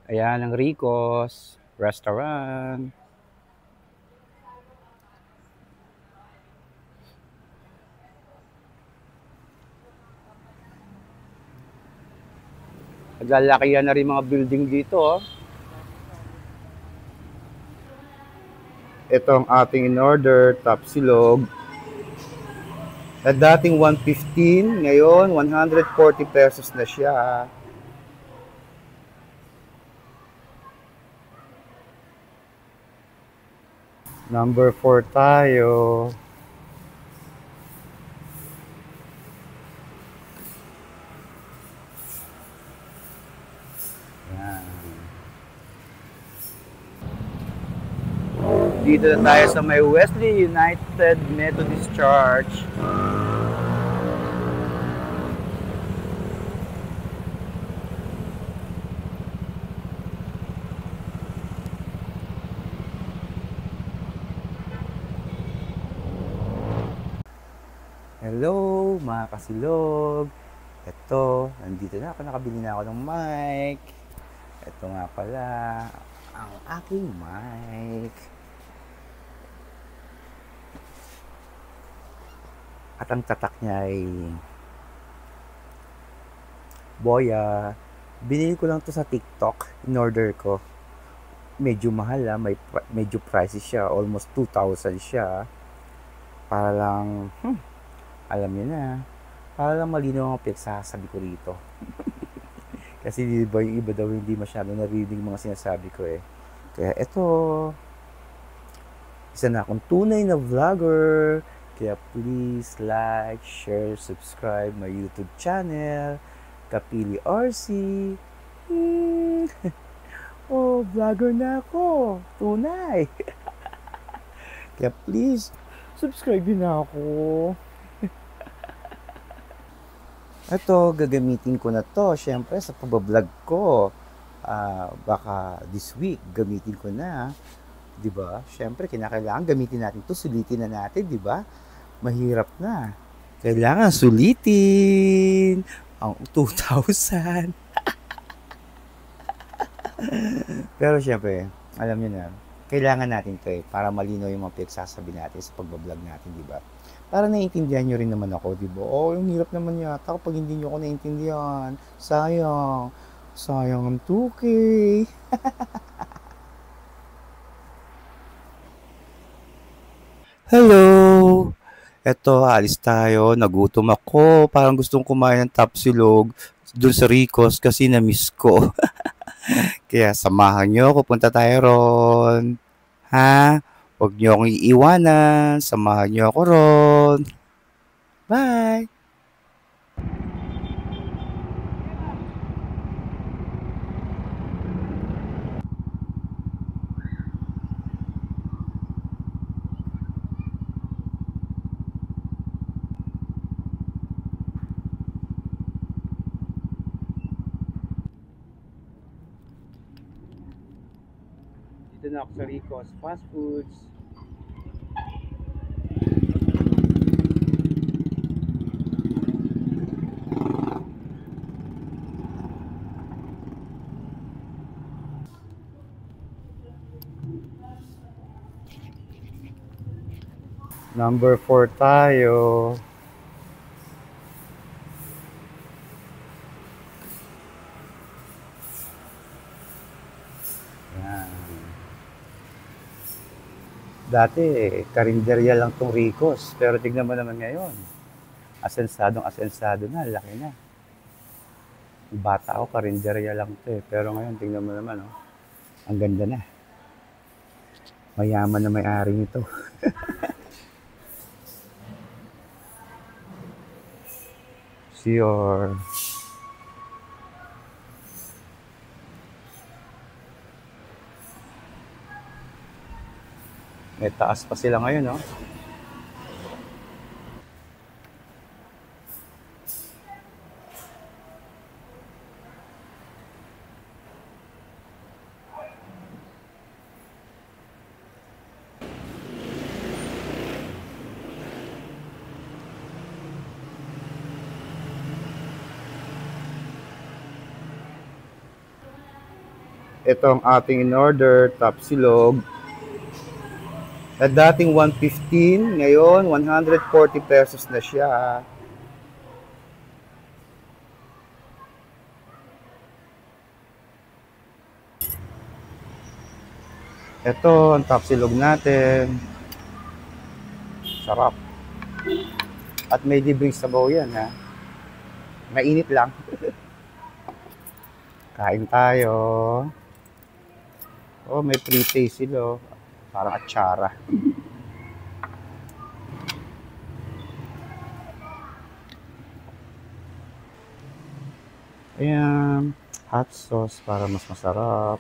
Ayan ang Rico's Restaurant. Naglalakihan na rin mga building dito. Oh. Ito ang ating in-order, Tapsilog. Na dating 115, ngayon 140 pesos na siya. Number 4 tayo. Yan. Dito na tayo sa may Wesley United Methodist Church. Hello mga kasilog. Ito, nandito na ako, nakabili na ako ng mic. Ito nga pala, ang aking mic. At ang tatak niya ay Boya. Binili ko lang to sa TikTok, in-order ko. Medyo mahal medyo pricey siya, almost 2,000 siya. Para lang, alam niyo na, para lang malinaw ang pinagsasabi ko rito. Kasi di ba yung iba daw hindi masyado narinig mga sinasabi ko eh. Kaya ito, isa na akong tunay na vlogger. Kaya please like, share, subscribe my YouTube channel, Kapili RC. Oh, vlogger na ako. Tunay. Kaya please, subscribe din ako. Ito, gagamitin ko na to. Siyempre, sa pagbablog ko. Baka this week, gamitin ko na. Diba? Siyempre, kinakailangan gamitin natin to. Sulitin na natin, diba? Mahirap na. Kailangan sulitin ang 2,000. Pero siyempre, alam niyo na, kailangan natin to eh, para malinaw yung mga pinagsasabi natin sa pagbablog natin, di ba? Para naiintindihan nyo rin naman ako, di ba? Oh, yung hirap naman yata kapag hindi nyo ako naiintindihan. Sayang. Sayang ang 2K. Hello! Eto, alis tayo. Nagutom ako. Parang gustong kumain ng tapsilog dun sa Rico's kasi na-miss ko. Kaya samahan nyo ako, punta tayo ron. Ha? Huwag nyo akong iiwanan. Samahan nyo ako ron. Bye! Dito na ako sa Rico's Fast Foods. Number 4 tayo. Yan. Dati, karinderya lang tong Rico's. Pero tignan mo naman ngayon. Asensado na, laki na. Bata ako, karinderya lang to eh. Pero ngayon, tignan mo naman, oh. Ang ganda na. Mayaman na may-ari nito. Sure. May taas pa sila ngayon, no? Ito ang ating in-order, tapsilog. At dating 115, ngayon 140 pesos na siya. Ito ang tapsilog natin. Sarap. At may libreng sabaw yan, ha. Mainit lang. Kain tayo. Oh, may pre-taste sila. Parang atsara. Ayan. Hot sauce para mas masarap.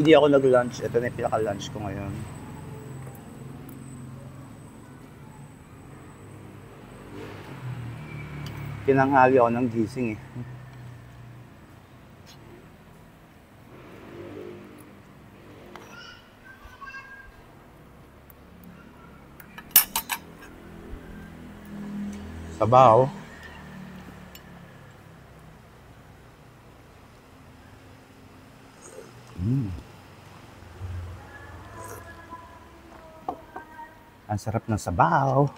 Hindi ako nag-lunch. Ito na yung pinaka-lunch ko ngayon. Tinanghali ako ng gising eh. Sabaw. Ang sarap ng sabaw.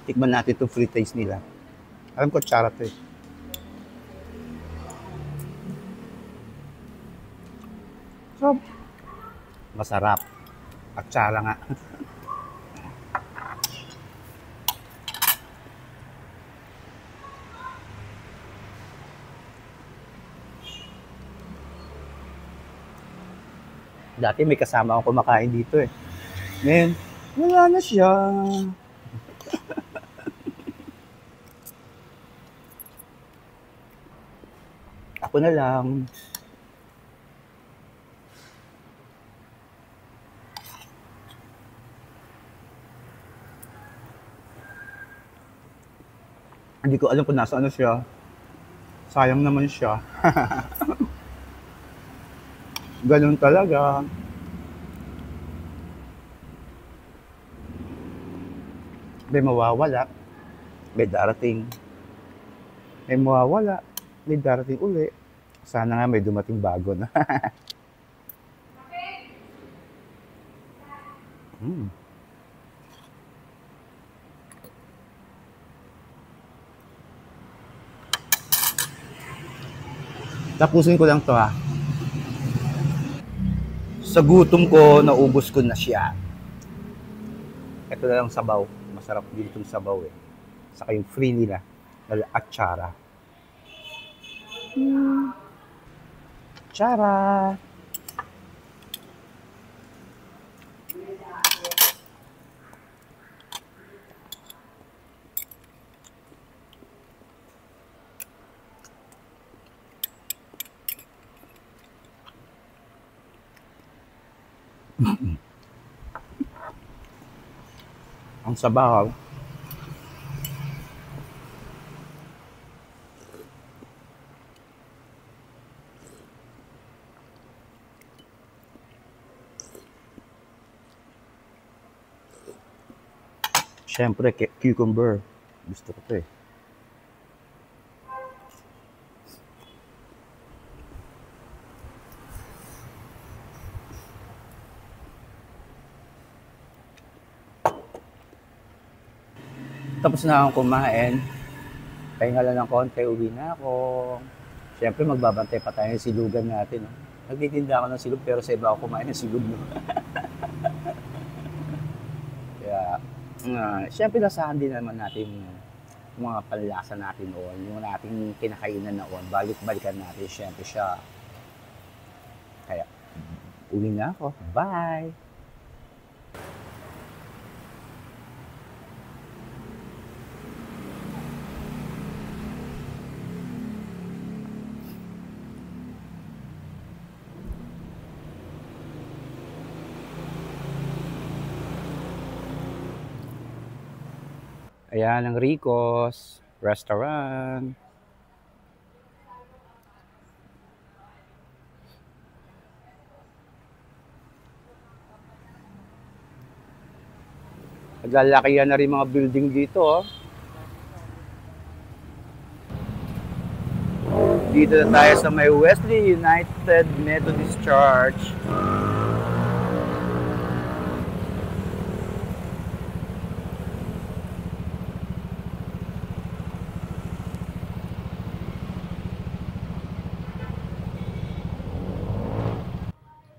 Tikman natin itong free taste nila. Alam ko, tsara to eh. So, masarap. At tsara nga. Dati may kasama akong kumakain dito eh. Ngayon, wala na siya. Ako na lang. Hindi ko alam kung nasa ano siya. Sayang naman siya. Ganun talaga. May mawawala. May darating. May mawawala. May darating uli. Sana nga may dumating bago na. Tapusin ko lang to ha. Sa gutom ko, naubos ko na siya. Ito na lang sabaw. Masarap din itong sabaw eh. Saka yung free nila. Atsara. Atsara. Ang sabaw. Siyempre, cucumber. Gusto ko to eh. Tapos na akong kumain. Pahinga lang ng konti, uwi na ako. Siyempre, magbabantay pa tayo ng silugan natin. No? Nagtitinda ako ng silog, pero sa iba ako kumain ng silog. No? Kaya, siyempre, nasahan din naman natin mga panlasa natin noon. Yung nating kinakainan noon, balik-balikan natin, siyempre siya. Uwi na ako. Bye! Ayan ang Rico's Restaurant. Naglalakihan na rin mga building dito. Oh. Dito na tayo sa may Wesley United Methodist Church.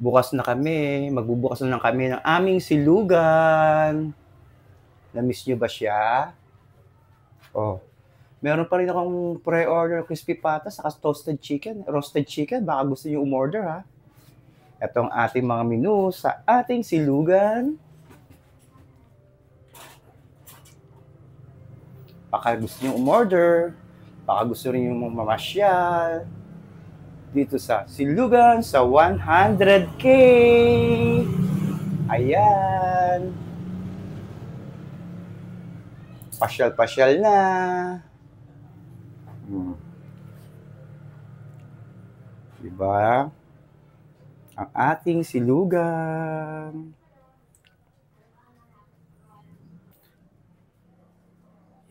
Bukas na kami. Magbubukas na lang kami ng aming silugan. Na-miss nyo ba siya? Oh. Meron pa rin akong pre-order crispy pata sa toasted chicken, roasted chicken. Baka gusto niyo umorder ha. Ito ang ating mga menu sa ating silugan. Baka gusto niyo umorder. Baka gusto rin yung mamasyal. Dito sa silugan sa 100K. Ayan. Pasyal-pasyal na. Diba? Ang ating silugan.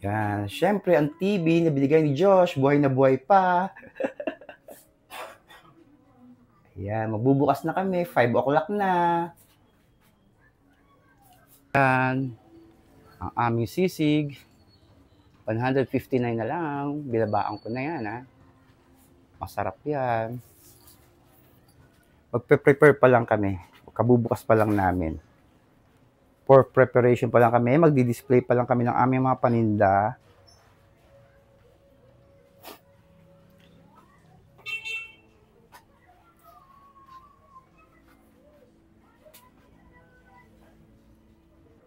Yan. Siyempre, ang TV na binigay ni Josh, buhay na buhay pa. Yan. Magbubukas na kami. 5 o'clock na. Yan. Ang aming sisig. 159 na lang. Binabaan ko na yan, ha. Masarap yan. Magpe-prepare pa lang kami. Kabubukas pa lang namin. For preparation pa lang kami. Magdi-display pa lang kami ng aming mga paninda.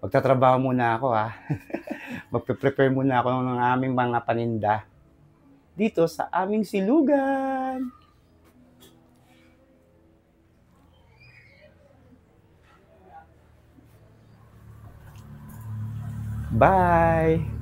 Magtatrabaho muna ako, ha. Magpe-prepare muna ako ng aming mga paninda. Dito sa aming silugan. Bye!